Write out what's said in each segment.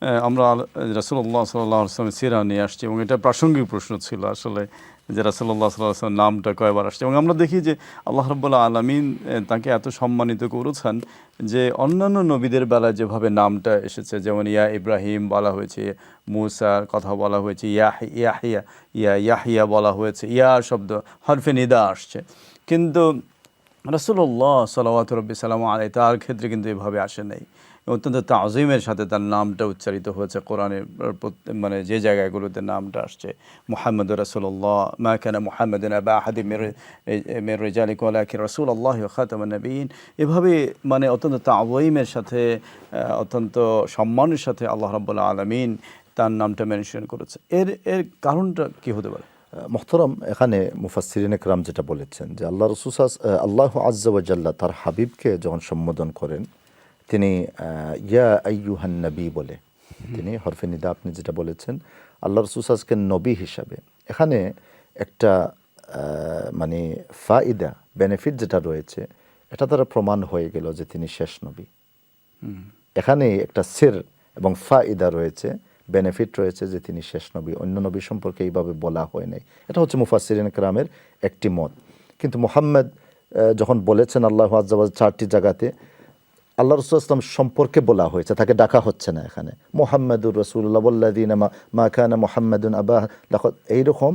আমরা রাসূলুল্লাহ সাল্লাল্লাহু আলাইহি ওয়াসাল্লামের সিরা নিয়ে আসছি এবং এটা প্রাসঙ্গিক প্রশ্ন ছিল আসলে যে রাসূলুল্লাহ সাল্লাল্লাহু আলাইহি ওয়াসাল্লাম নামটা কয়বার আসছে এবং আমরা দেখি যে আল্লাহ রাব্বুল আলামিন তাকে এত সম্মানিত করেছেন যে অন্যান্য নবীদের বেলায় যেভাবে নামটা এসেছে, যেমন ইয়া ইব্রাহিম বলা হয়েছে, মূসার কথা বলা হয়েছে, ইয়াহিয়া বলা হয়েছে, ইয়া শব্দ হরফে নিদা আসছে, কিন্তু রাসূলুল্লাহ সাল্লাল্লাহু রাব্বি সাল্লাম আলাইহি তার ক্ষেত্রে কিন্তু এভাবে আসে নাই। অত্যন্ত তাজিমের সাথে তার নামটা উচ্চারিত হয়েছে কোরআনের মানে যে জায়গাগুলোতে নামটা আসছে, মুহাম্মাদুর রাসূলুল্লাহ মা কানা মুহাম্মাদুন আবা আহাদিম মির রিজালিকুম ওয়ালাকিন রাসূলুল্লাহ ওয়া খাতামান নবিয়্যিন, এভাবে মানে অত্যন্ত তাজিমের সাথে অত্যন্ত সম্মানের সাথে আল্লাহ রাব্বুল আলামিন তার নামটা মেনশন করেছে। এর কারণটা কি হতে পারে? মোহতরম, এখানে মুফাসসিরিন একরাম যেটা বলেছেন যে আল্লাহ আজ্জা ওয়া জাল্লা তার হাবিবকে যখন সম্বোধন করেন তিনি ইয়া আইয়ুহান নবী বলে, তিনি হরফে নিদা আপনি যেটা বলেছেন আল্লাহ রাসূলকে নবী হিসাবে, এখানে একটা মানে ফায়দা বেনিফিট যেটা রয়েছে এটা দ্বারা প্রমাণ হয়ে গেল যে তিনি শেষ নবী। এখানে একটা সির এবং ফায়দা রয়েছে, বেনিফিট রয়েছে যে তিনি শেষ নবী, অন্য নবী সম্পর্কে এইভাবে বলা হয় নাই। এটা হচ্ছে মুফাসসিরিন কেরামের একটি মত। কিন্তু মুহাম্মদ যখন বলেছেন আল্লাহু আজ্জা ওয়া জাল্লা 4টি জায়গাতে আল্লাহ রাসূল ইসলাম সম্পর্কে বলা হয়েছে, তাকে ডাকা হচ্ছে না। এখানে মুহাম্মাদুর রাসূলুল্লাহ ওয়াল্লাযীনা মা কানা মুহাম্মাদুন আবা এইরকম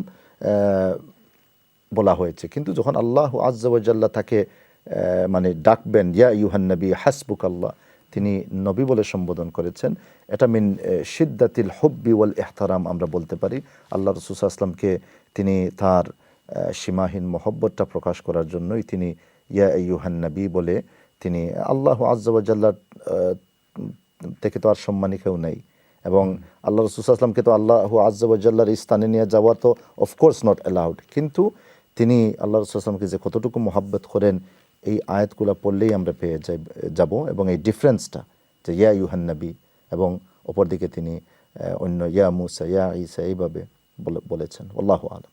বলা হয়েছে। কিন্তু যখন আল্লাহু আজ্জা ওয়া জাল্লা তাকে মানে ডাকবেন ইয়া আইয়ুহান নবী হাসবুকাল্লাহ, তিনি নবী বলে সম্বোধন করেছেন, এটা মিন শিদ্দাতিল হুব্বি ওয়াল ইহতারাম আমরা বলতে পারি। আল্লাহ রাসূল সাল্লাল্লাহু আলাইহি ওয়াসাল্লামকে তিনি তার সীমাহীন মহব্বতটা প্রকাশ করার জন্যই তিনি ইয়া আইয়ুহান নবী বলে, তিনি আল্লাহু আজ্জা ওয়া জাল্লার থেকে তো আর সম্মানী কেউ নেই এবং আল্লাহ রাসূল সাল্লাল্লাহু আলাইহি ওয়াসাল্লামকে তো আল্লাহু আজ্জা ওয়া জাল্লার স্থানে নিয়ে যাওয়া তো অফকোর্স নট অ্যালাউড। কিন্তু তিনি আল্লাহ রাসূল সাল্লাল্লাহু আলাইহি ওয়াসাল্লামকে যে কতটুকু মহব্বত করেন এই আয়াতগুলো পড়লেই আমরা পেয়ে যাব এবং এই ডিফারেন্সটা যে ইয়া আইয়ুহান নবী এবং অপরদিকে তিনি অন্য ইয়া মূসা ইয়া ঈসা এইভাবে বলেছেন। আল্লাহু আ'লাম।